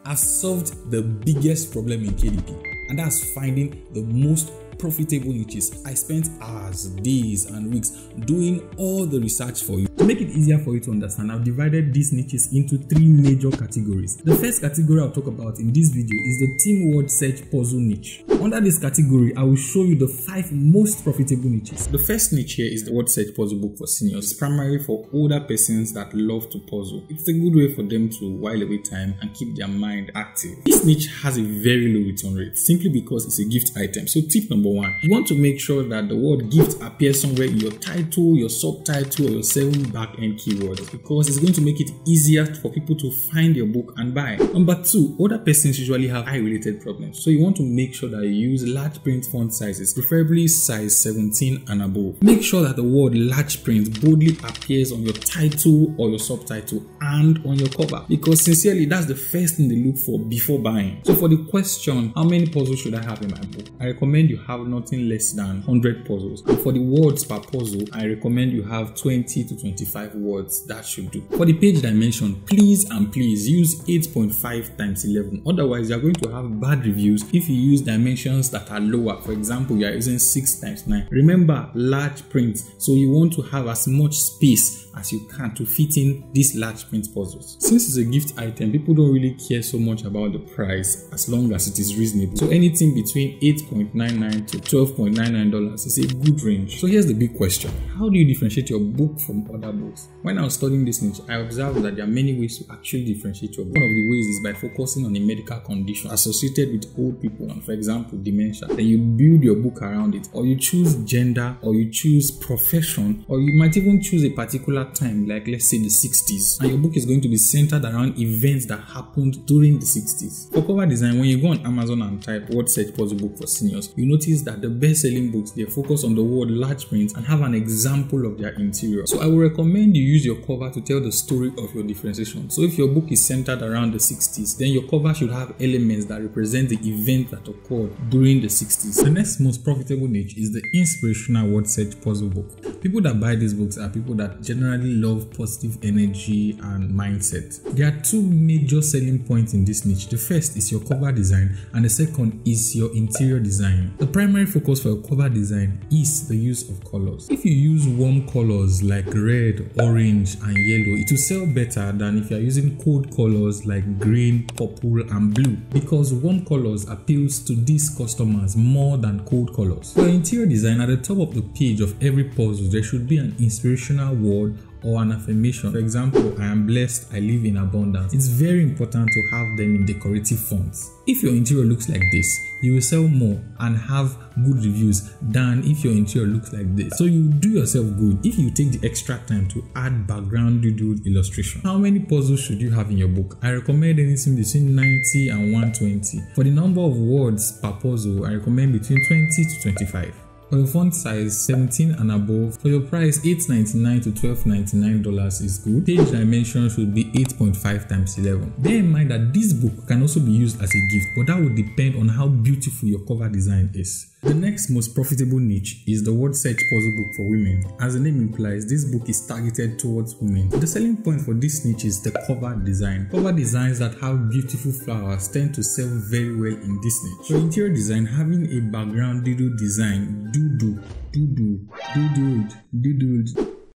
I've solved the biggest problem in KDP, and that's finding the most profitable niches. I spent hours, days, and weeks doing all the research for you. To make it easier for you to understand, I've divided these niches into 3 major categories. The first category I'll talk about in this video is the team word search puzzle niche. Under this category, I will show you the 5 most profitable niches. The first niche here is the word search puzzle book for seniors. It's primarily for older persons that love to puzzle. It's a good way for them to while away time and keep their mind active. This niche has a very low return rate simply because it's a gift item. So tip number 1, you want to make sure that the word gift appears somewhere in your title, your subtitle, or your 7 back-end keywords, because it's going to make it easier for people to find your book and buy. Number 2, older persons usually have eye-related problems, so you want to make sure that you use large print font sizes, preferably size 17 and above. Make sure that the word large print boldly appears on your title or your subtitle and on your cover, because sincerely, that's the first thing they look for before buying. So for the question, how many puzzles should I have in my book? I recommend you have nothing less than 100 puzzles. And for the words per puzzle, I recommend you have 20 to 25 words. That should do. For the page dimension, please use 8.5 times 11. Otherwise, you're going to have bad reviews if you use dimensions that are lower. For example, you are using 6 times 9. Remember, large print, so you want to have as much space as you can to fit in these large print puzzles. Since it's a gift item, people don't really care so much about the price as long as it is reasonable. So anything between $8.99 to $12.99 is a good range. So here's the big question: how do you differentiate your book from other books? When I was studying this niche, I observed that there are many ways to actually differentiate your book. One of the ways is by focusing on a medical condition associated with old people, and for example, dementia. Then you build your book around it, or you choose gender, or you choose profession, or you might even choose a particular time, like let's say the 60s, and your book is going to be centered around events that happened during the 60s. For cover design, when you go on Amazon and type word search puzzle book for seniors, you notice that the best-selling books, they focus on the word large print and have an example of their interior. So I will recommend you use your cover to tell the story of your differentiation. So if your book is centered around the 60s, then your cover should have elements that represent the event that occurred during the 60s. The next most profitable niche is the inspirational word search puzzle book. People that buy these books are people that generally love positive energy and mindset. There are 2 major selling points in this niche. The first is your cover design, and the second is your interior design. The primary focus for your cover design is the use of colors. If you use warm colors like red, orange, and yellow, it will sell better than if you are using cold colors like green, purple, and blue, because warm colors appeals to these customers more than cold colors. For your interior design, at the top of the page of every puzzle, there should be an inspirational word or an affirmation. For example, I am blessed, I live in abundance. It's very important to have them in decorative fonts. If your interior looks like this, you will sell more and have good reviews than if your interior looks like this. So you do yourself good if you take the extra time to add background doodled illustration. How many puzzles should you have in your book? I recommend anything between 90 and 120. For the number of words per puzzle, I recommend between 20 to 25. For your font size, 17 and above. For your price, $8.99 to $12.99 is good. Page dimension should be 8.5 times 11. Bear in mind that this book can also be used as a gift, but that would depend on how beautiful your cover design is. The next most profitable niche is the word search puzzle book for women. As the name implies, this book is targeted towards women. The selling point for this niche is the cover design. Cover designs that have beautiful flowers tend to sell very well in this niche. For interior design, having a background doodle design, doodle.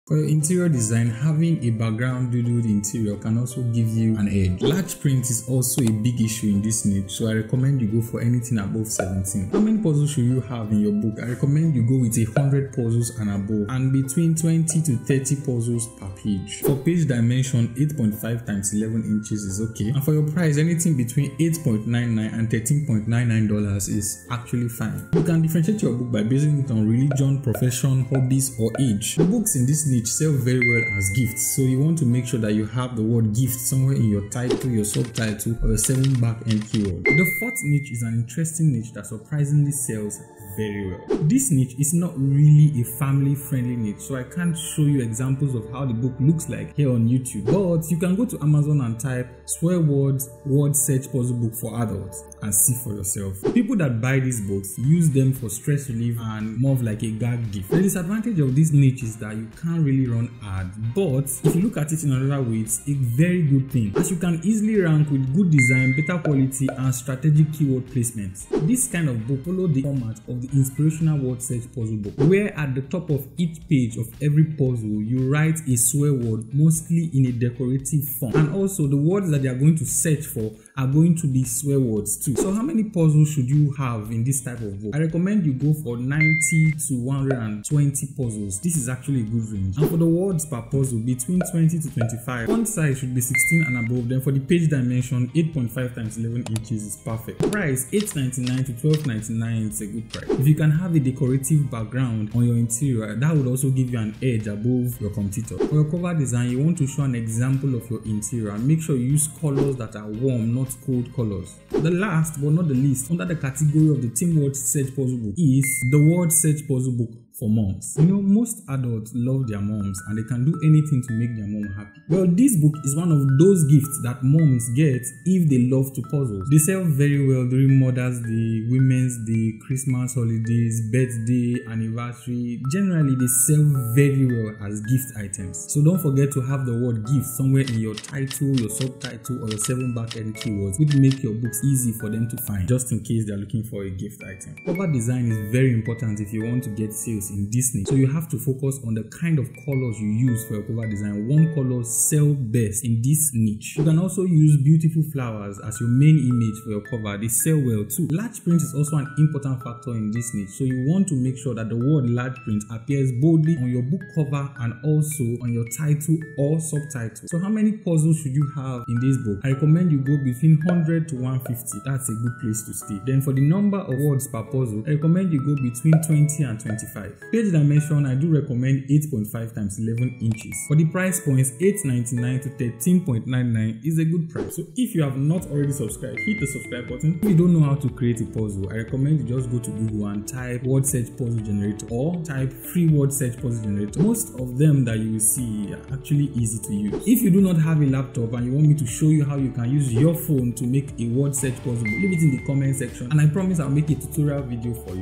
For your interior design, having a background doodled interior can also give you an edge. Large print is also a big issue in this niche, so I recommend you go for anything above 17. How many puzzles should you have in your book? I recommend you go with 100 puzzles and above, and between 20 to 30 puzzles per page. For page dimension, 8.5 times 11 inches is okay. And for your price, anything between $8.99 and $13.99 is actually fine. You can differentiate your book by basing it on religion, profession, hobbies, or age. The books in this niche sell very well as gifts, so you want to make sure that you have the word gift somewhere in your title, your subtitle, or your 7 back-end keyword. The fourth niche is an interesting niche that surprisingly sells very well. This niche is not really a family-friendly niche, so I can't show you examples of how the book looks like here on YouTube. But you can go to Amazon and type swear words word search puzzle book for adults and see for yourself. People that buy these books use them for stress relief and more of like a gag gift. The disadvantage of this niche is that you can't really run ads, but if you look at it in another way, it's a very good thing, as you can easily rank with good design, better quality, and strategic keyword placements. This kind of book follows the format of the Inspirational word search puzzle book, where at the top of each page of every puzzle you write a swear word, mostly in a decorative form, and also the words that they are going to search for are going to be swear words too. So how many puzzles should you have in this type of book? I recommend you go for 90 to 120 puzzles. This is actually a good range. And for the words per puzzle, between 20 to 25. Font size should be 16 and above. Then for the page dimension, 8.5 times 11 inches is perfect. Price $8.99 to $12.99 is a good price. If you can have a decorative background on your interior, that would also give you an edge above your competitor. For your cover design, you want to show an example of your interior and make sure you use colors that are warm, not cold colors. The last but not the least, under the category of the Team Word Search Puzzle Book, is the Word Search Puzzle Book for moms. You know, most adults love their moms and they can do anything to make their mom happy. Well, this book is one of those gifts that moms get if they love to puzzle. They sell very well during Mother's Day, Women's Day, Christmas holidays, birthday, anniversary. Generally, they sell very well as gift items. So don't forget to have the word gift somewhere in your title, your subtitle, or your 7 back-end keywords, which make your books easy for them to find, just in case they're looking for a gift item. Cover design is very important if you want to get sales in this niche, so you have to focus on the kind of colors you use for your cover design. Warm colors sell best in this niche. You can also use beautiful flowers as your main image for your cover. They sell well too. Large print is also an important factor in this niche, so you want to make sure that the word large print appears boldly on your book cover and also on your title or subtitle. So how many puzzles should you have in this book? I recommend you go between 100 to 150. That's a good place to stay. Then for the number of words per puzzle, I recommend you go between 20 and 25. Page dimension, I do recommend 8.5 times 11 inches. For the price points, $8.99 to $13.99 is a good price. So if you have not already subscribed, hit the subscribe button. If you don't know how to create a puzzle, I recommend you just go to Google and type word search puzzle generator or type free word search puzzle generator. Most of them that you will see are actually easy to use. If you do not have a laptop and you want me to show you how you can use your phone to make a word search puzzle, leave it in the comment section and I promise I'll make a tutorial video for you.